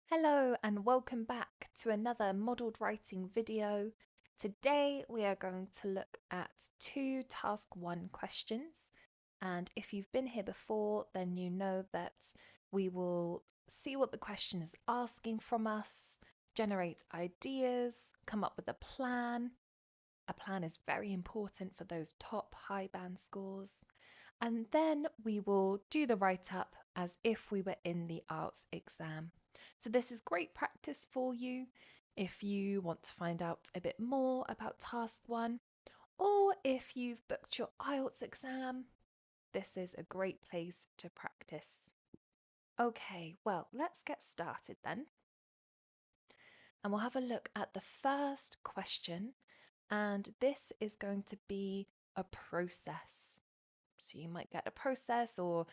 Hello and welcome back to another modelled writing video. Today we are going to look at two task 1 questions, and if you've been here before then you know that we will see what the question is asking from us, generate ideas, come up with a plan. A plan is very important for those top high band scores. And then we will do the write up as if we were in the IELTS exam. So, this is great practice for you if you want to find out a bit more about task 1, or if you've booked your IELTS exam. This is a great place to practice. Okay, well, let's get started then. And we'll have a look at the first question, and this is going to be a process. So you might get a process or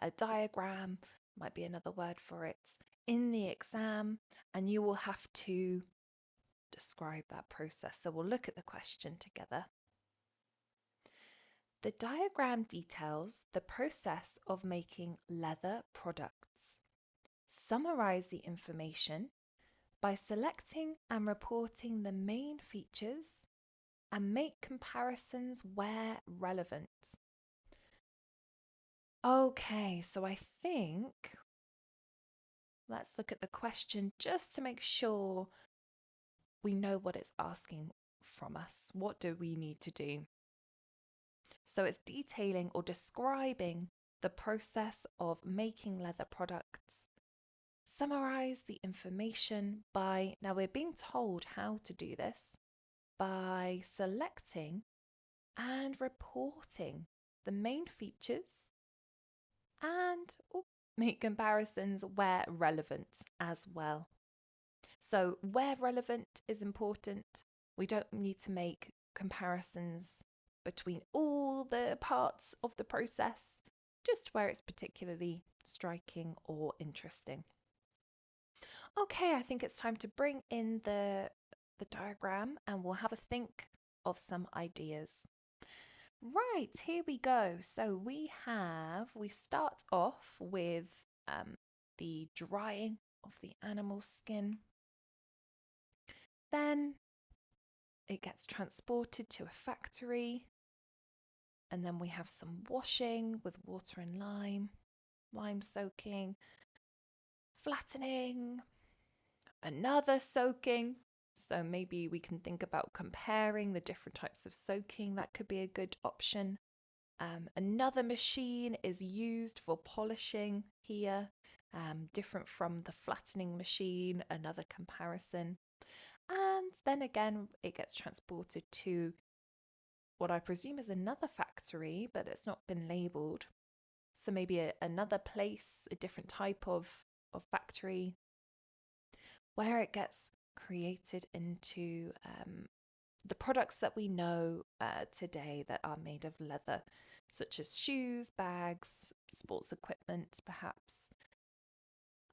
a diagram, might be another word for it, in the exam, and you will have to describe that process. So we'll look at the question together. The diagram details the process of making leather products. Summarize the information by selecting and reporting the main features and make comparisons where relevant. Okay, so I think let's look at the question just to make sure we know what it's asking from us. What do we need to do? So it's detailing or describing the process of making leather products. Summarize the information by, now we're being told how to do this, by selecting and reporting the main features and make comparisons where relevant as well. So, where relevant is important. We don't need to make comparisons between all the parts of the process, just where it's particularly striking or interesting. Okay, I think it's time to bring in the diagram and we'll have a think of some ideas. Right, here we go. So we start off with the drying of the animal skin. Then it gets transported to a factory. And then we have some washing with water and lime soaking, flattening, another soaking. So maybe we can think about comparing the different types of soaking. That could be a good option. Another machine is used for polishing here, different from the flattening machine, another comparison. And then again, it gets transported to what I presume is another factory, but it's not been labelled. So maybe another place, a different type of factory, where it gets created into the products that we know today that are made of leather, such as shoes, bags, sports equipment, perhaps,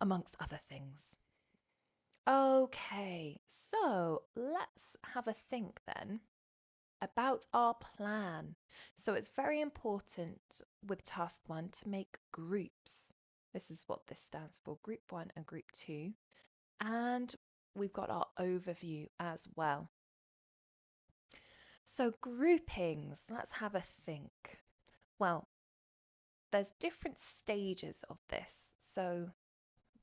amongst other things. Okay, so let's have a think then about our plan. So it's very important with task 1 to make groups. This is what this stands for, group 1 and group 2. And we've got our overview as well. So groupings, let's have a think. Well, there's different stages of this. So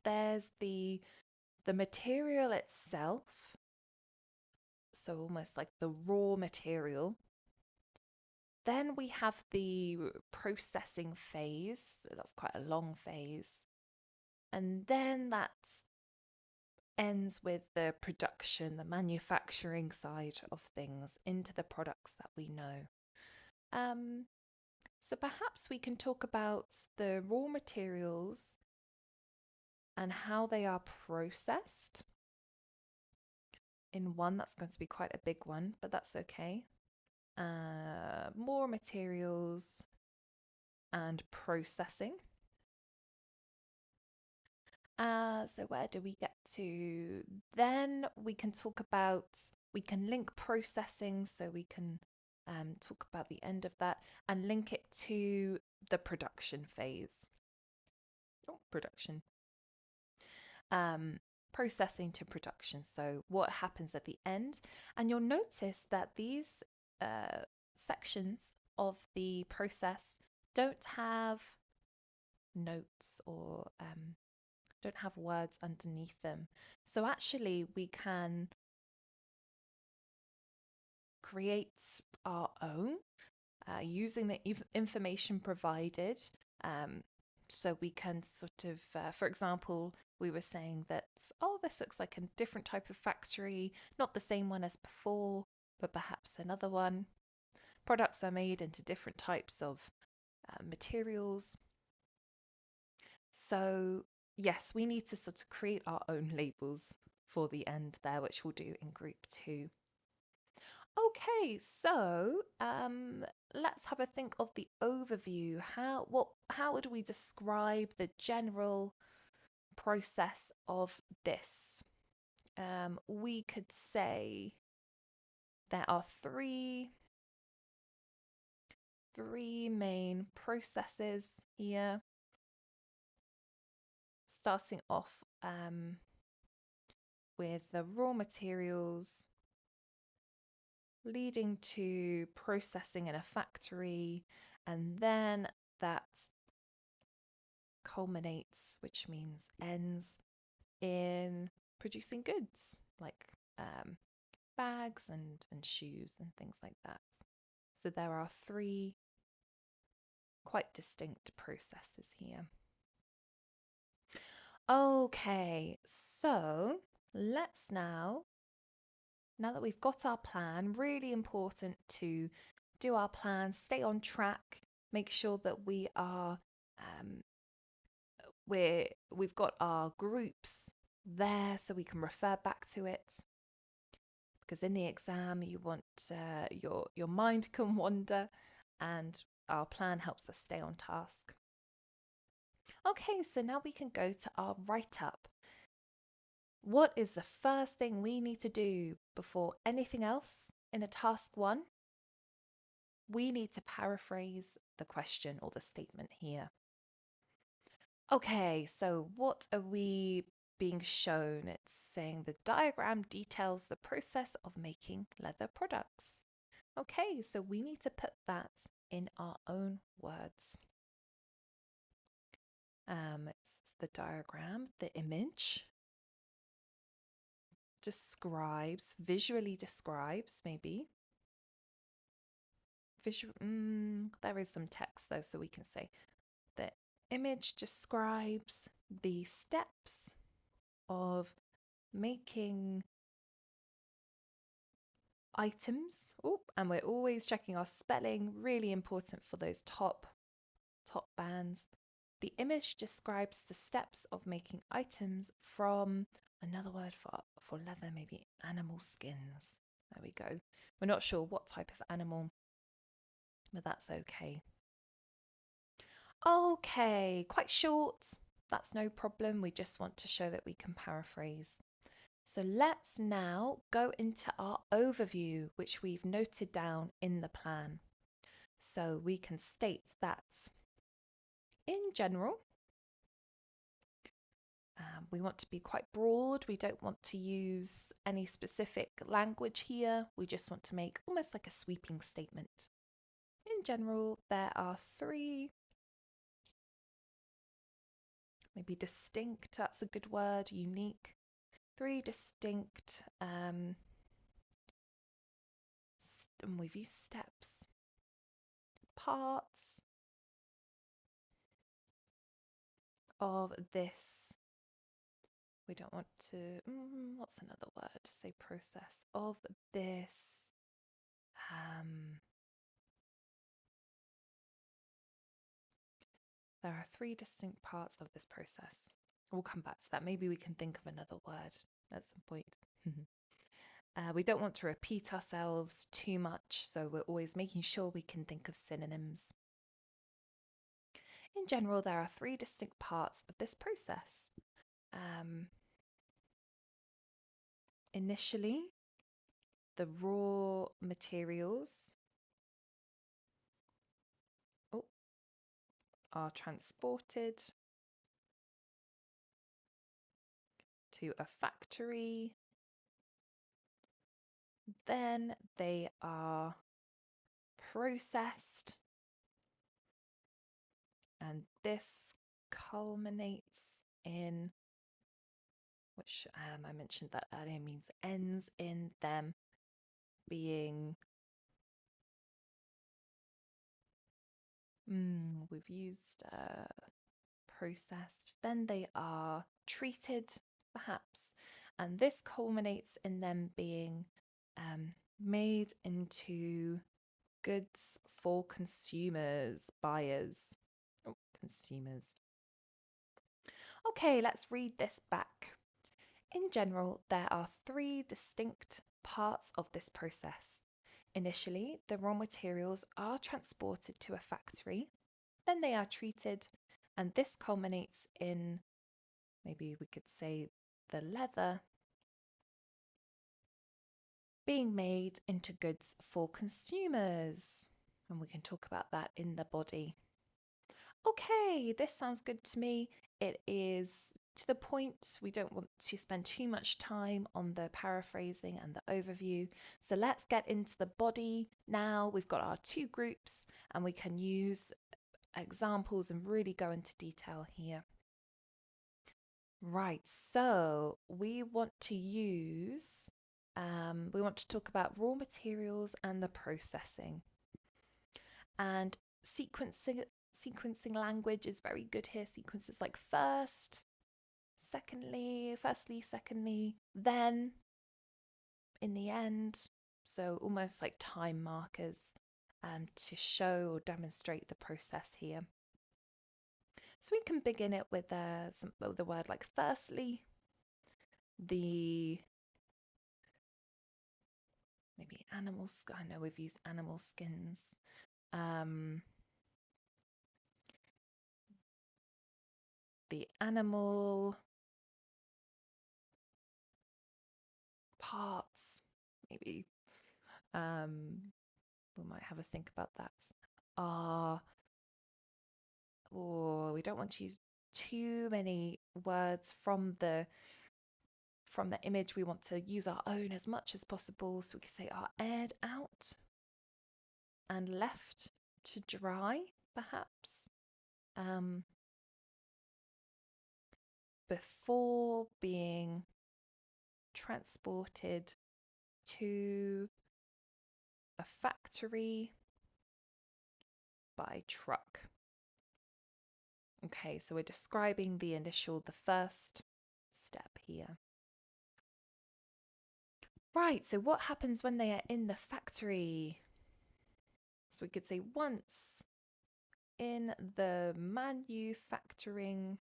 there's the material itself, so almost like the raw material. Then we have the processing phase, that's quite a long phase. And then that ends with the production, the manufacturing side of things into the products that we know. So perhaps we can talk about the raw materials and how they are processed. In one, that's going to be quite a big one, but that's okay. More materials and processing. So where do we get to? Then we can talk about, we can link processing, so we can talk about the end of that and link it to the production phase. Production. processing to production. So what happens at the end. And you'll notice that these sections of the process don't have notes or don't have words underneath them. So actually we can create our own using the information provided. So we can sort of, for example, we were saying that, oh, this looks like a different type of factory, not the same one as before, but perhaps another one. Products are made into different types of materials. So yes, we need to sort of create our own labels for the end there, which we'll do in group 2. Okay, so let's have a think of the overview. How would we describe the general process of this? We could say there are three main processes here. Starting off with the raw materials, leading to processing in a factory, and then that culminates, which means ends, in producing goods like bags and shoes and things like that. So there are 3 quite distinct processes here. Okay, so let's now that we've got our plan, really important to do our plan, stay on track, make sure that we are we've got our groups there so we can refer back to it, because in the exam you want your mind can wander, and our plan helps us stay on task. Okay, so now we can go to our write-up. What is the first thing we need to do before anything else in a task 1? We need to paraphrase the question or the statement here. Okay, so what are we being shown? It's saying the diagram details the process of making leather products. Okay, so we need to put that in our own words. It's the diagram, the image describes, visually describes, maybe. There is some text though, so we can say the image describes the steps of making items. Oh, and we're always checking our spelling, really important for those top bands. The image describes the steps of making items from, another word for leather, maybe animal skins. There we go. We're not sure what type of animal, but that's okay. Okay, quite short. That's no problem. We just want to show that we can paraphrase. So let's now go into our overview, which we've noted down in the plan. So we can state that in general, we want to be quite broad. We don't want to use any specific language here. We just want to make almost like a sweeping statement. In general, there are 3, maybe distinct, that's a good word, unique, 3 distinct, and we've used steps, parts of this. We don't want to, what's another word to say, process of this, there are 3 distinct parts of this process. We'll come back to that. Maybe we can think of another word at some point. We don't want to repeat ourselves too much, so we're always making sure we can think of synonyms. In general, there are 3 distinct parts of this process. Initially, the raw materials are transported to a factory. Then they are processed, and this culminates in, which I mentioned that earlier, means ends in them being, we've used processed. Then they are treated, perhaps, and this culminates in them being made into goods for consumers, buyers, consumers. Okay, let's read this back. In general, there are three distinct parts of this process. Initially, the raw materials are transported to a factory, then they are treated, and this culminates in, maybe we could say, the leather being made into goods for consumers. And we can talk about that in the body. Okay, this sounds good to me. It is to the point. We don't want to spend too much time on the paraphrasing and the overview. So let's get into the body now. We've got our two groups and we can use examples and really go into detail here. Right, so we want to talk about raw materials and the processing. And sequencing language is very good here. Sequences like firstly, secondly, then, in the end. So almost like time markers to show or demonstrate the process here. So we can begin it with the word like firstly, maybe animals. I know we've used animal skins. The animal parts, maybe. We might have a think about that. We don't want to use too many words from the image. We want to use our own as much as possible. So we could say are aired out and left to dry, perhaps, before being transported to a factory by truck. Okay, so we're describing the first step here. Right, so what happens when they are in the factory? So we could say once in the manufacturing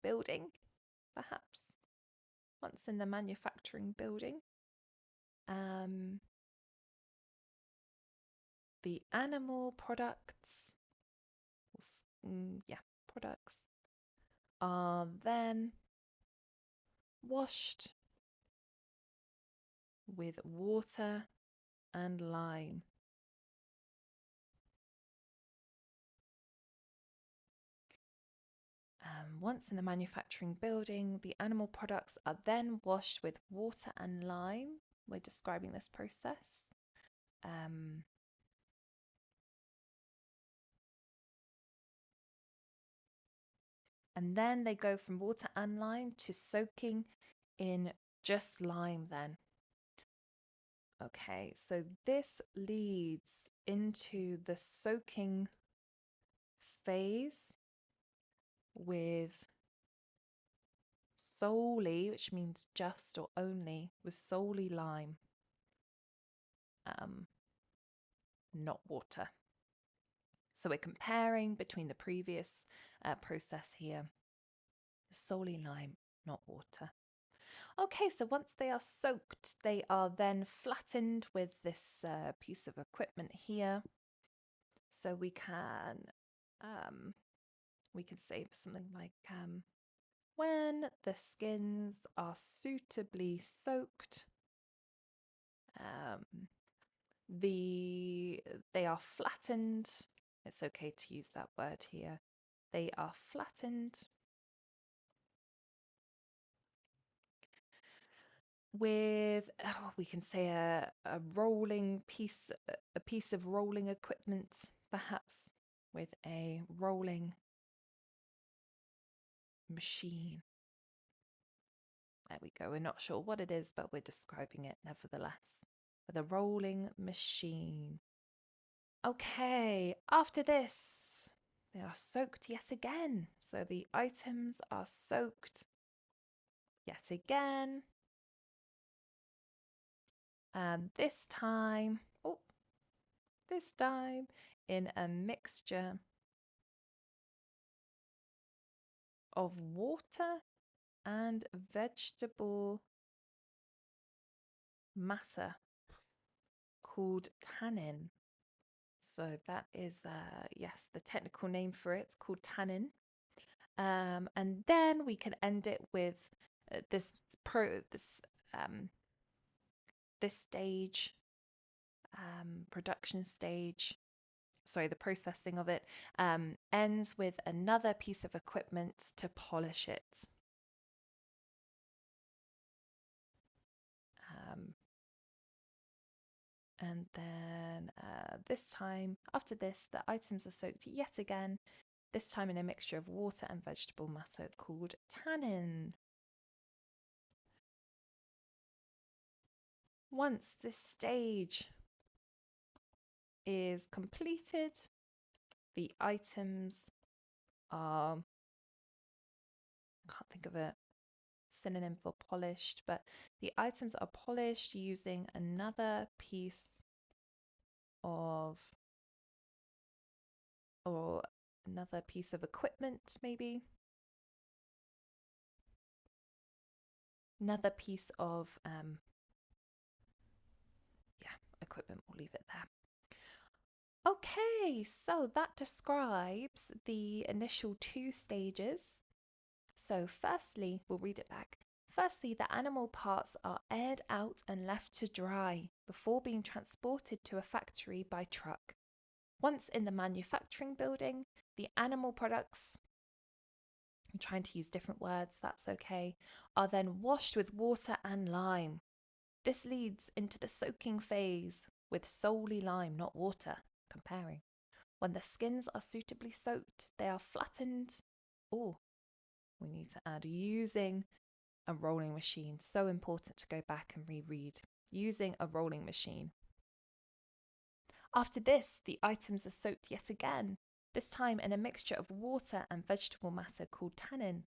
building, perhaps. Once in the manufacturing building. The animal products, products are then washed with water and lime. Once in the manufacturing building, the animal products are then washed with water and lime. We're describing this process. And then they go from water and lime to soaking in just lime then. Okay, so this leads into the soaking phase with solely, which means just or only, with solely lime, not water. So we're comparing between the previous process here, solely lime, not water. Okay, so once they are soaked, they are then flattened with this piece of equipment here. So we can say something like when the skins are suitably soaked, they are flattened. It's okay to use that word here. They are flattened with, we can say a rolling piece, a piece of rolling equipment, perhaps with a rolling machine. There we go. We're not sure what it is, but we're describing it nevertheless. With a rolling machine. Okay, after this, they are soaked yet again. So the items are soaked yet again. And this time in a mixture of water and vegetable matter called tannin. So that is, yes, the technical name for it's called tannin. And then we can end it with this stage, production stage. Sorry, the processing of it ends with another piece of equipment to polish it. And then this time, after this, the items are soaked yet again, this time in a mixture of water and vegetable matter called tannin. Once this stage is completed, the items are, I can't think of a synonym for polished, but the items are polished using another piece of, or another piece of equipment, maybe. Another piece of, equipment, we'll leave it there. Okay, so that describes the initial 2 stages. So firstly, we'll read it back. Firstly, the animal parts are aired out and left to dry before being transported to a factory by truck. Once in the manufacturing building, the animal products, I'm trying to use different words, that's okay, are then washed with water and lime. This leads into the soaking phase with solely lime, not water, comparing. When the skins are suitably soaked, they are flattened. Oh, we need to add using a rolling machine. So important to go back and reread. Using a rolling machine. After this, the items are soaked yet again, this time in a mixture of water and vegetable matter called tannin.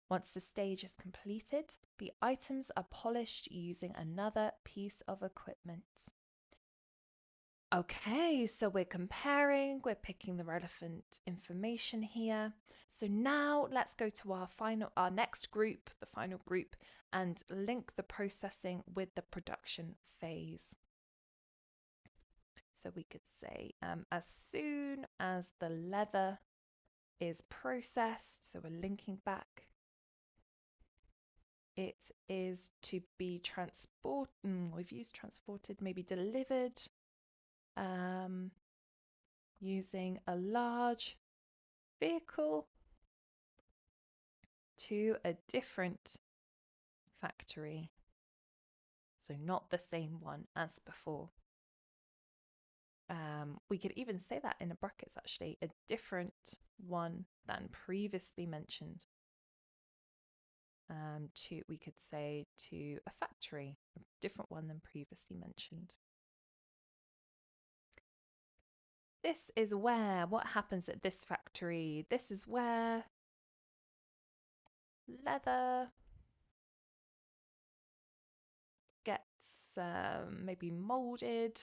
Once the stage is completed, the items are polished using another piece of equipment. Okay, so we're comparing, we're picking the relevant information here. So now let's go to our next group, the final group, and link the processing with the production phase. So we could say as soon as the leather is processed, so we're linking back, it is to be transported, we've used transported, maybe delivered, using a large vehicle to a different factory. So not the same one as before. We could even say that in the brackets actually, a different one than previously mentioned. We could say to a factory, a different one than previously mentioned. This is where, what happens at this factory? This is where leather gets maybe molded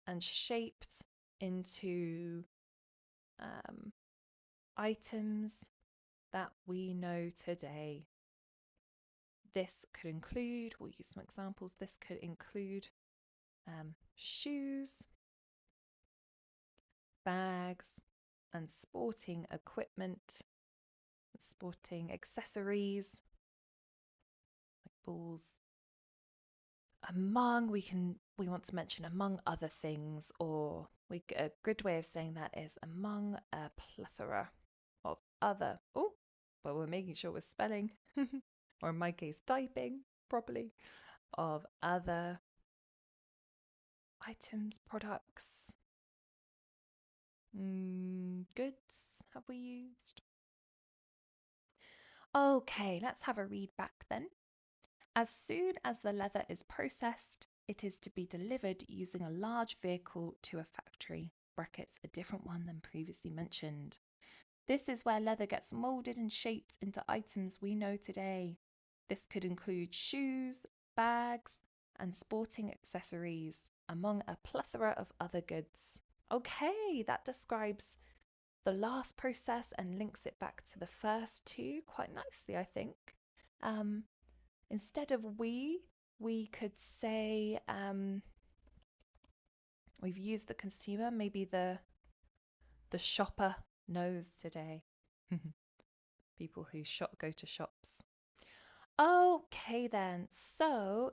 and shaped into items that we know today. This could include, we'll use some examples, this could include shoes, bags, and sporting equipment, sporting accessories, like balls. We want to mention among other things, or a good way of saying that is among a plethora of other. Oh, but we're making sure we're spelling, or in my case, typing. properly, of other items, products, goods have we used? Okay, let's have a read back then. As soon as the leather is processed, it is to be delivered using a large vehicle to a factory, brackets a different one than previously mentioned. This is where leather gets moulded and shaped into items we know today. This could include shoes, bags, and sporting accessories, among a plethora of other goods. Okay, that describes the last process and links it back to the first two quite nicely, I think. Instead of we could say we've used the consumer, maybe the shopper knows today. People who go to shops. Okay then, so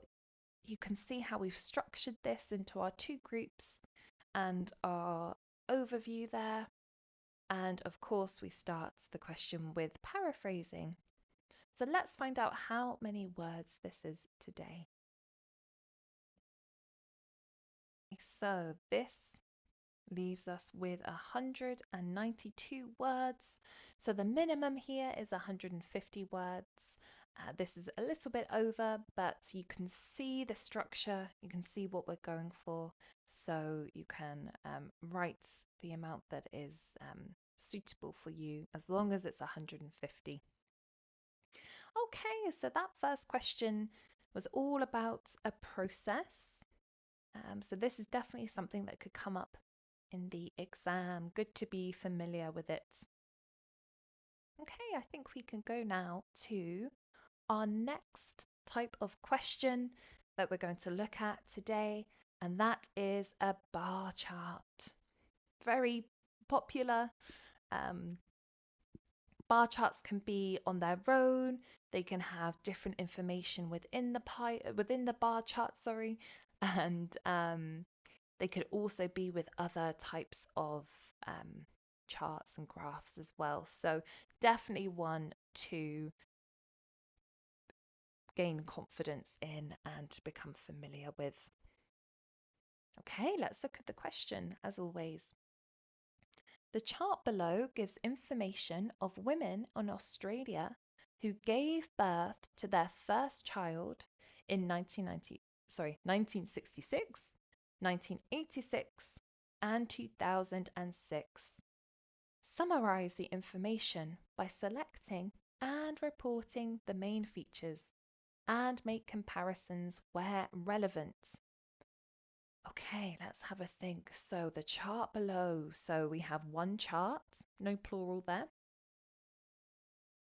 you can see how we've structured this into our two groups and our overview there. And of course, we start the question with paraphrasing. So let's find out how many words this is today. So this leaves us with 192 words. So the minimum here is 150 words. This is a little bit over, but you can see the structure, you can see what we're going for, so you can write the amount that is suitable for you as long as it's 150. Okay, so that first question was all about a process. So this is definitely something that could come up in the exam. Good to be familiar with it. Okay, I think we can go now to our next type of question that we're going to look at today, and that is a bar chart. Very popular. Bar charts can be on their own. They can have different information within the bar chart, and they could also be with other types of charts and graphs as well. So definitely one to gain confidence in and become familiar with. Okay, let's look at the question as always. The chart below gives information of women in Australia who gave birth to their first child in 1966, 1986, and 2006. Summarize the information by selecting and reporting the main features and make comparisons where relevant. Okay, let's have a think. So the chart below, so we have one chart, no plural there,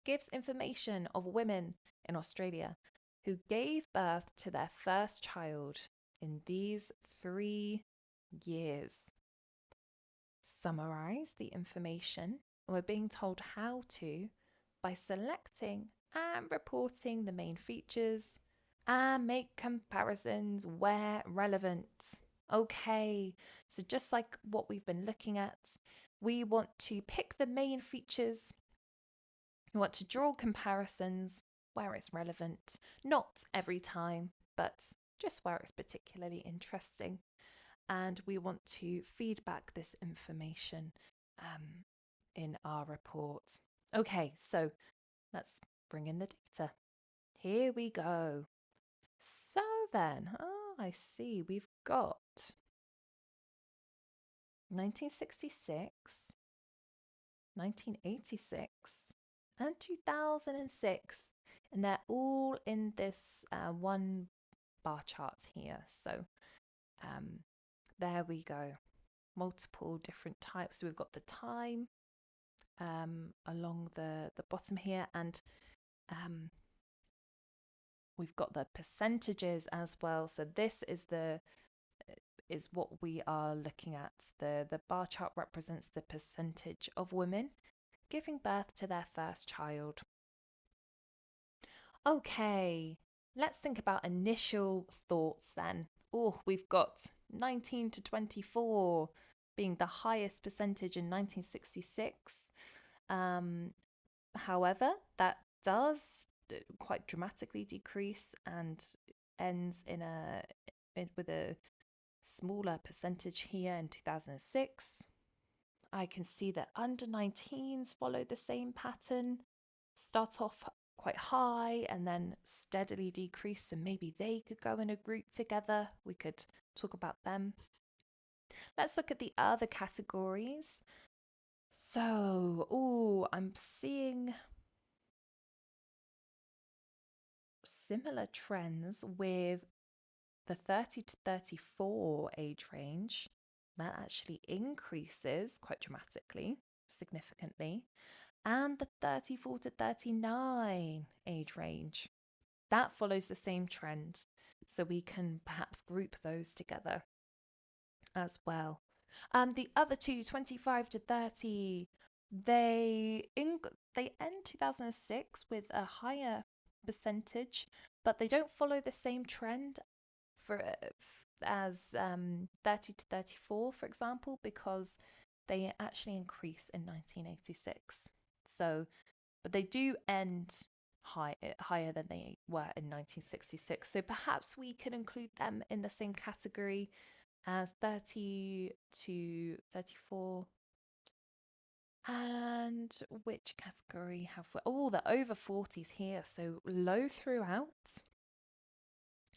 gives information of women in Australia who gave birth to their first child in these 3 years. Summarize the information. We're being told how to by selecting and reporting the main features and make comparisons where relevant. Okay, so just like what we've been looking at, we want to pick the main features. We want to draw comparisons where it's relevant, not every time, but just where it's particularly interesting. And we want to feed back this information in our report. Okay, so let's bring in the data. Here we go. So then, I see we've got 1966, 1986, and 2006, and they're all in this one bar chart here. So there we go. Multiple different types. So we've got the time along the bottom here, and we've got the percentages as well. So this is what we are looking at. The bar chart represents the percentage of women giving birth to their first child. Okay, let's think about initial thoughts then. Oh, we've got 19 to 24 being the highest percentage in 1966. However, that does quite dramatically decrease and ends with a smaller percentage here in 2006. I can see that under 19s follow the same pattern, start off quite high and then steadily decrease, and maybe they could go in a group together. We could talk about them. Let's look at the other categories. So, I'm seeing similar trends with the 30 to 34 age range. That actually increases quite dramatically, significantly. And the 34 to 39 age range, that follows the same trend. So we can perhaps group those together as well. The other two, 25 to 30, they end 2006 with a higher percentage, but they don't follow the same trend as 30 to 34, for example, because they actually increase in 1986. So, but they do end higher than they were in 1966. So perhaps we can include them in the same category as 30 to 34. And which category have we? Oh, the over 40s here. So low throughout,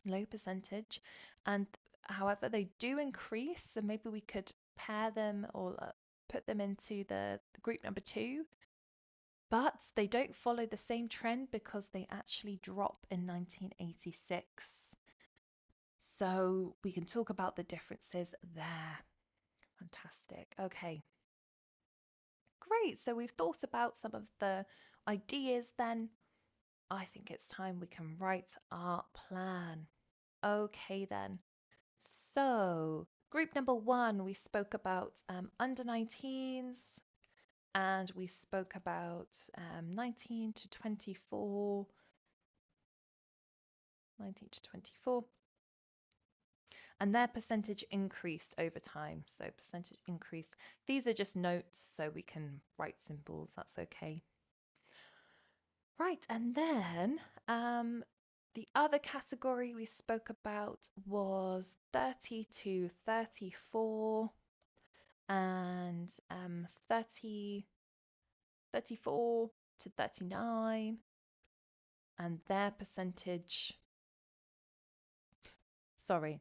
low percentage. And however, they do increase. So maybe we could pair them or put them into the group number 2. But they don't follow the same trend because they actually drop in 1986. So we can talk about the differences there. Fantastic. Okay. Great. So we've thought about some of the ideas then. I think it's time we can write our plan. Okay then. So group number 1, we spoke about under 19s. And we spoke about 19 to 24. And their percentage increased over time. So percentage increased. These are just notes, so we can write symbols. That's okay. Right, and then the other category we spoke about was 30 to 34 and 34 to 39, and their percentage, sorry,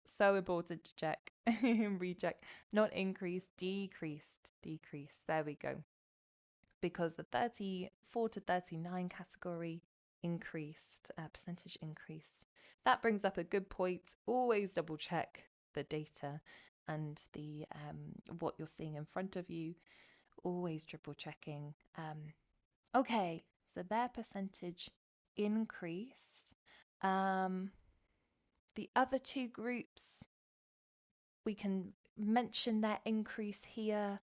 so important to check, recheck, not increased, decreased, there we go, because the 34 to 39 category increased, percentage increased. That brings up a good point. Always double check the data and the what you're seeing in front of you. Always triple checking. Okay, so their percentage increased. The other two groups, we can mention their increase here,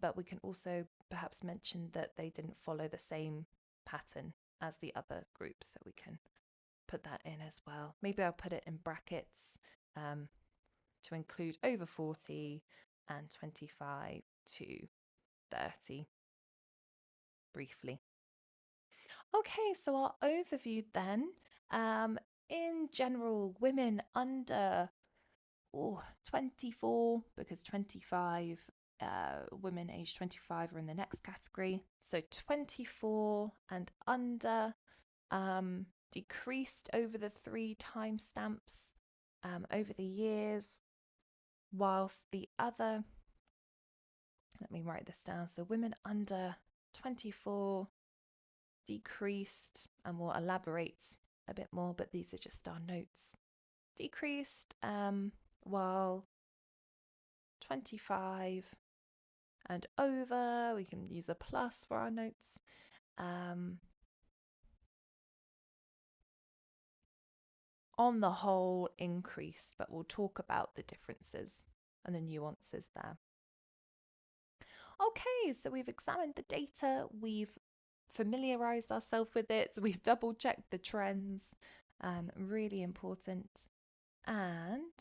but we can also perhaps mention that they didn't follow the same pattern as the other groups, so we can put that in as well. Maybe I'll put it in brackets to include over 40 and 25 to 30 briefly. Okay, so our overview then. In general, women under 24, because 25, women aged 25 are in the next category. So 24 and under decreased over the 3 timestamps over the years, whilst the other, let me write this down. So women under 24 decreased, and we'll elaborate a bit more, but these are just our notes. Decreased, while 25 and over, we can use a plus for our notes. On the whole, increased, but we'll talk about the differences and the nuances there. Okay, so we've examined the data, we've familiarized ourselves with it, so we've double checked the trends, really important. And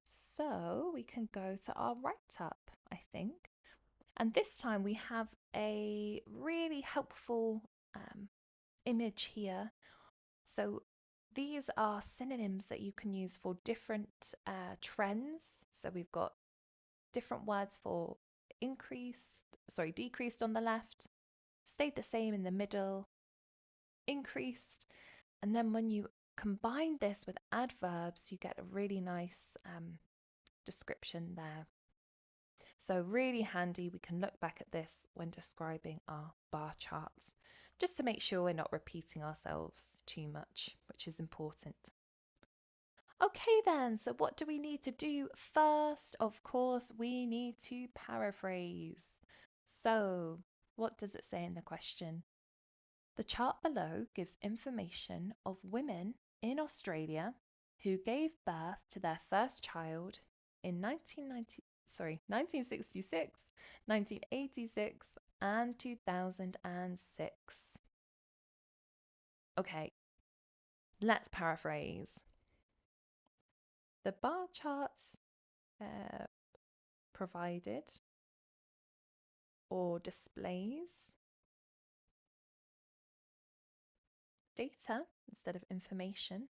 so we can go to our write-up, I think. And this time we have a really helpful image here. So these are synonyms that you can use for different trends. So we've got different words for decreased on the left, stayed the same in the middle, increased. And then when you combine this with adverbs, you get a really nice description there. So really handy. We can look back at this when describing our bar charts, just to make sure we're not repeating ourselves too much, which is important. Okay then, so what do we need to do first? Of course, we need to paraphrase. So, what does it say in the question? The chart below gives information of women in Australia who gave birth to their first child in 1966, 1986, and 2006. Okay, let's paraphrase. The bar chart provided or displays data instead of information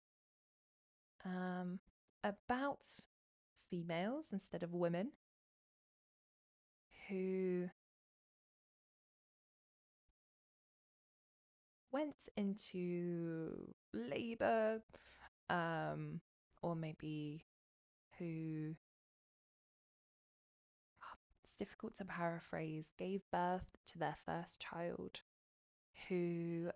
about females instead of women who went into labor, or maybe who, it's difficult to paraphrase, gave birth to their first child, who,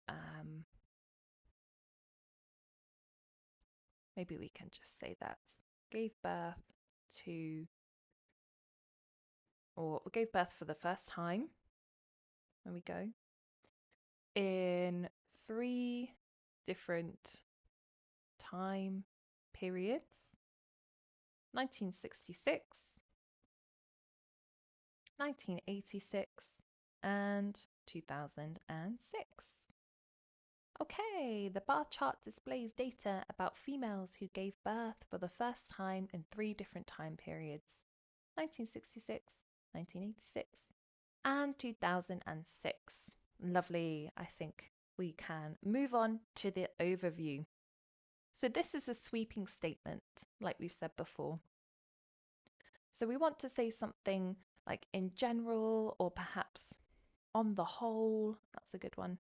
maybe we can just say that, gave birth to, or gave birth for the first time. There we go. In 3 different time periods: 1966, 1986, and 2006. Okay, the bar chart displays data about females who gave birth for the first time in 3 different time periods: 1966, 1986, and 2006. Lovely. I think we can move on to the overview. So this is a sweeping statement, like we've said before. So we want to say something like in general, or perhaps on the whole. That's a good one.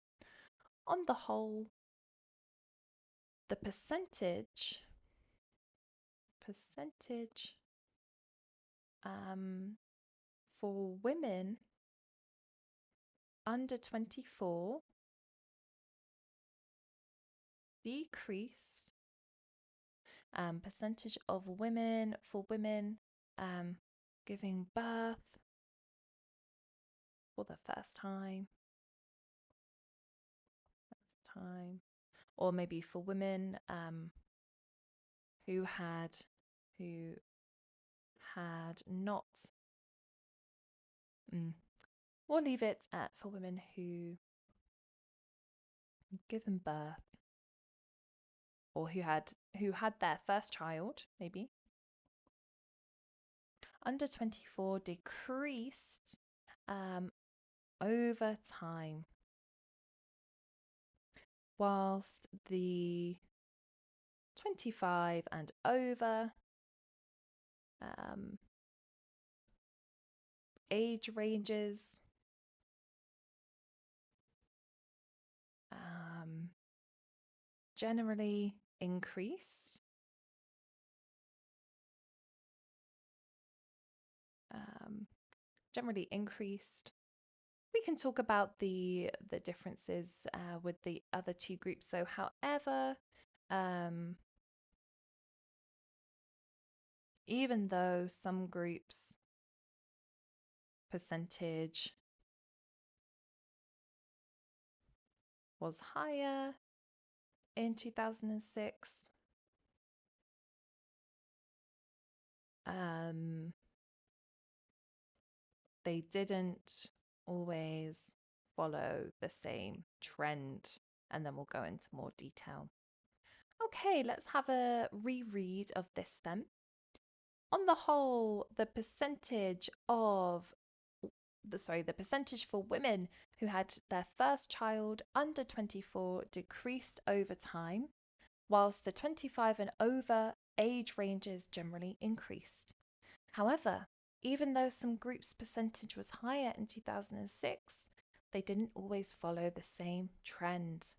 On the whole, the percentage for women under 24 decreased. Percentage of women giving birth for the first time, or maybe for women who had not. We'll leave it at for women who given birth, or who had their first child, maybe under 24 decreased over time, whilst the 25 and over age ranges generally increased. We can talk about the differences with the other 2 groups. So, however, even though some groups' percentage was higher in 2006, they didn't always follow the same trend, and then we'll go into more detail. Okay, let's have a reread of this then. On the whole, the percentage of the percentage for women who had their first child under 24 decreased over time, whilst the 25 and over age ranges generally increased. However, even though some groups' percentage was higher in 2006, they didn't always follow the same trend.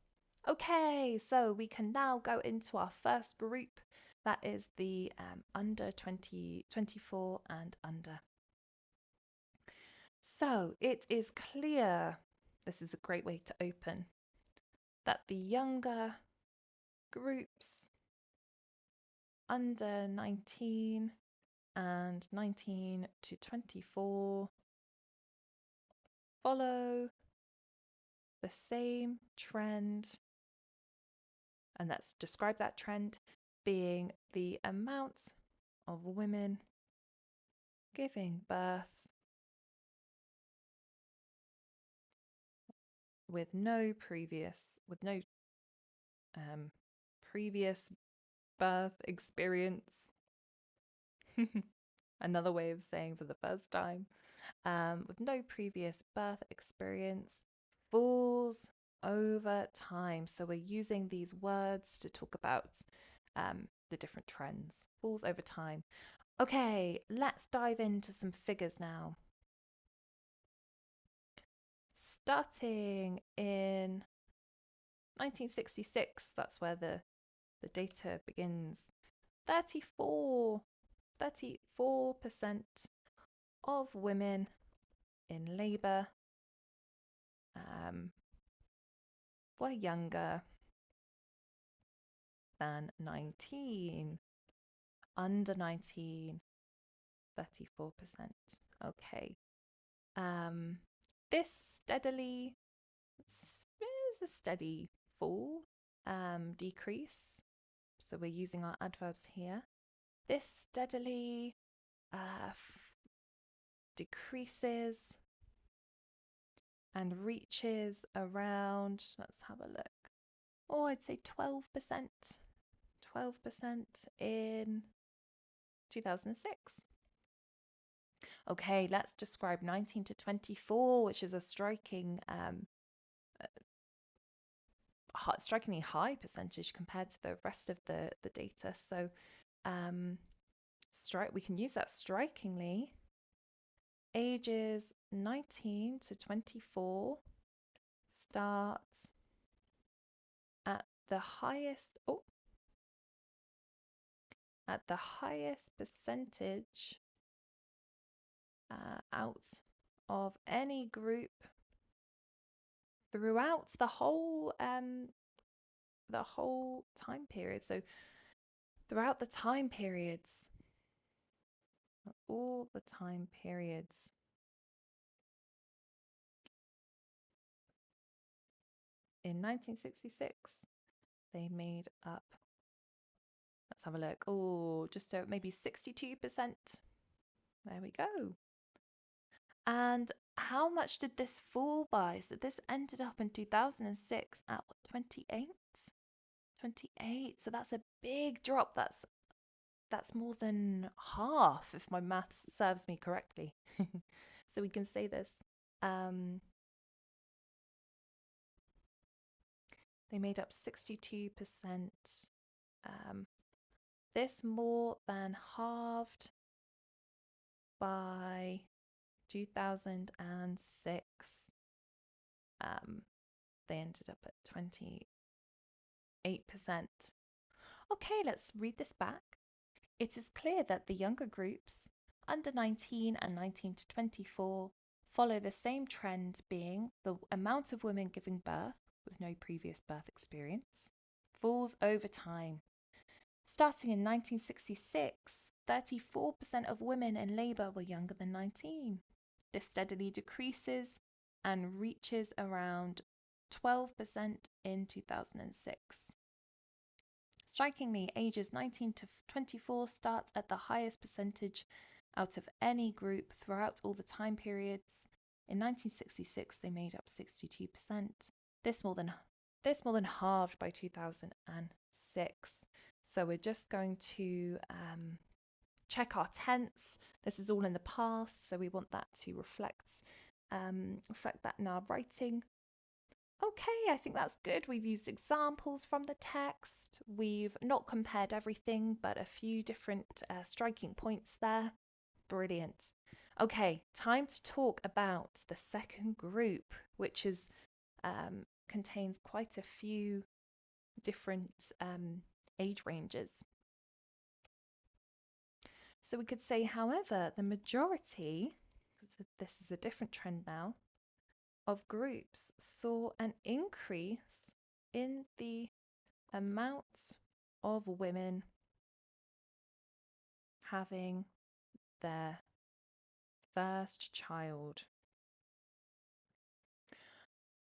Okay, so we can now go into our first group. That is the under 24 and under. So it is clear, this is a great way to open, that the younger groups under 19 and 19 to 24 follow the same trend. And let's describe that trend being the amount of women giving birth with no previous birth experience. Another way of saying for the first time, with no previous birth experience, falls over time. So we're using these words to talk about the different trends. Falls over time. Okay, let's dive into some figures now. Starting in 1966, that's where the data begins. 34% of women in labour were younger than 19. Under 19, 34%. Okay. This steadily is a steady fall, decrease. So we're using our adverbs here. This steadily decreases and reaches around, let's have a look. Oh, I'd say 12%. 12% in 2006. Okay, let's describe 19 to 24, which is a strikingly high percentage compared to the rest of the data. So we can use that strikingly. Ages 19 to 24 start at the highest percentage out of any group throughout the whole time period. So throughout the time periods, all the time periods. In 1966, they made up, let's have a look, just maybe 62%. There we go. And how much did this fall by? So this ended up in 2006 at 28? 28. So that's a big drop. That's more than half, if my maths serves me correctly. So we can say this. They made up 62%. This more than halved by 2006. They ended up at 28%. Okay, let's read this back. It is clear that the younger groups, under 19 and 19 to 24, follow the same trend, being the amount of women giving birth with no previous birth experience falls over time. Starting in 1966, 34% of women in labour were younger than 19. This steadily decreases and reaches around 12% in 2006. Strikingly, ages 19 to 24 start at the highest percentage out of any group throughout all the time periods. In 1966, they made up 62%. This more than halved by 2006. So we're just going to check our tense. This is all in the past, so we want that to reflect reflect that in our writing. Okay, I think that's good. We've used examples from the text. We've not compared everything, but a few different striking points there. Brilliant. Okay, time to talk about the second group, which is contains quite a few different age ranges. So we could say, however, the majority, so this is a different trend now, of groups saw an increase in the amount of women having their first child.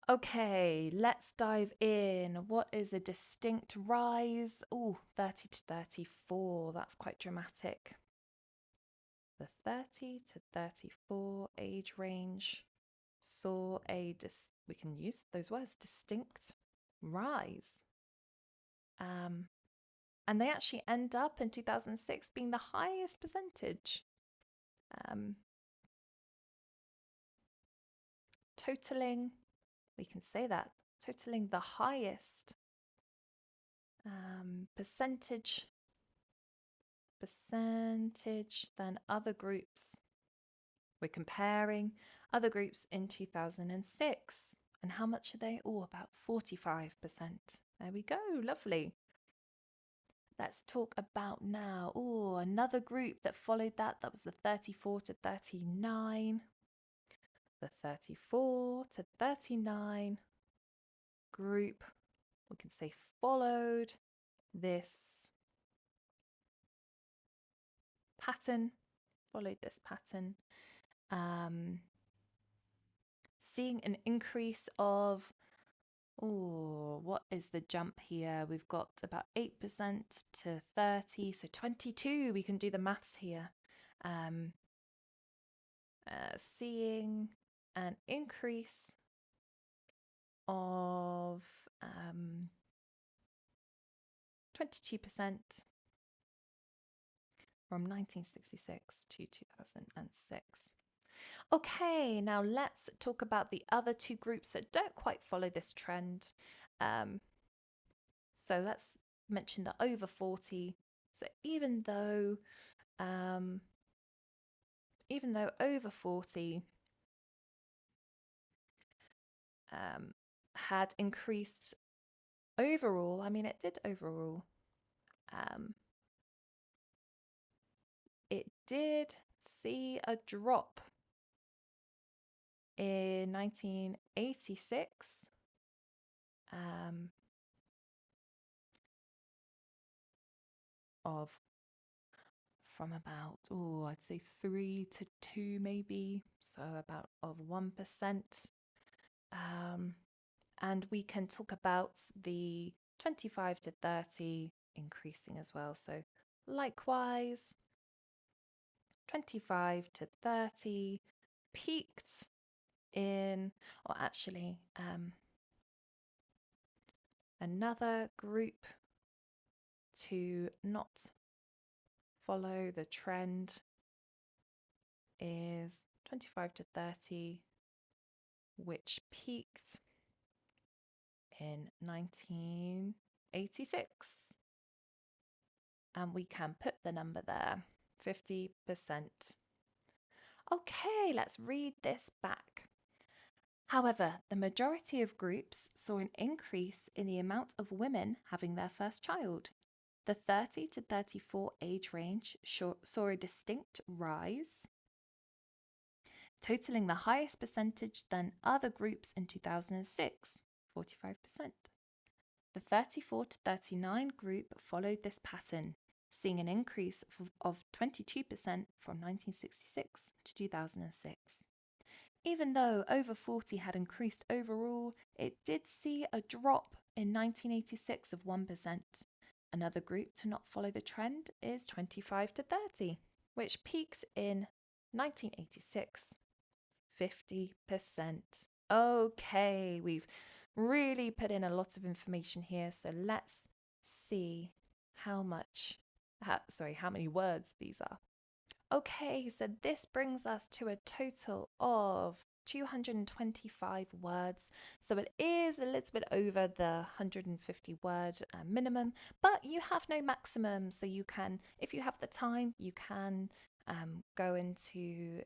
Okay, let's dive in. What is a distinct rise? Oh, 30 to 34. That's quite dramatic. The 30 to 34 age range saw we can use those words, distinct rise. And they actually end up in 2006 being the highest percentage. Totaling, we can say that, totaling the highest percentage than other groups. We're comparing other groups in 2006. And how much are they? Oh, about 45%. There we go, lovely. Let's talk about now. Oh, another group that followed that was the 34 to 39. The 34 to 39 group, we can say, followed this pattern, seeing an increase of, what is the jump here? We've got about 8% to 30, so 22. We can do the maths here. Seeing an increase of 22% from 1966 to 2006. Okay, now let's talk about the other two groups that don't quite follow this trend. So let's mention the over 40. So even though over 40 had increased overall, I mean, it did overall. It did see a drop in 1986. From about, I'd say 3 to 2 maybe, so about of 1%. And we can talk about the 25 to 30 increasing as well. So likewise, 25 to 30 peaked in, or actually another group to not follow the trend is 25 to 30, which peaked in 1986. And we can put the number there, 50%. Okay, let's read this back. However, the majority of groups saw an increase in the amount of women having their first child. The 30 to 34 age range saw a distinct rise, totaling the highest percentage than other groups in 2006, 45%. The 34 to 39 group followed this pattern, seeing an increase of 22% from 1966 to 2006. Even though over 40 had increased overall, it did see a drop in 1986 of 1%. Another group to not follow the trend is 25 to 30, which peaked in 1986, 50%. Okay, we've really put in a lot of information here, so let's see how many words these are. Okay, so this brings us to a total of 225 words. So it is a little bit over the 150 word minimum, but you have no maximum. So you can, if you have the time, you can go into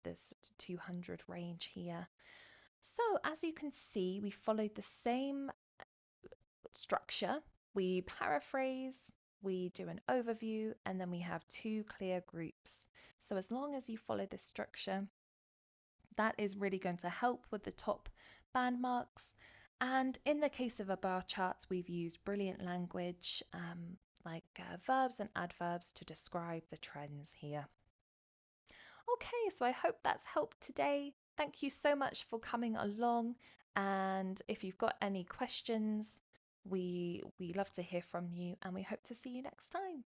this 200 range here. So as you can see, we followed the same structure. We paraphrase, we do an overview, and then we have two clear groups. So as long as you follow this structure, that is really going to help with the top band marks. And in the case of a bar chart, we've used brilliant language like verbs and adverbs to describe the trends here. Okay, so I hope that's helped today. Thank you so much for coming along. And if you've got any questions, we love to hear from you, and we hope to see you next time.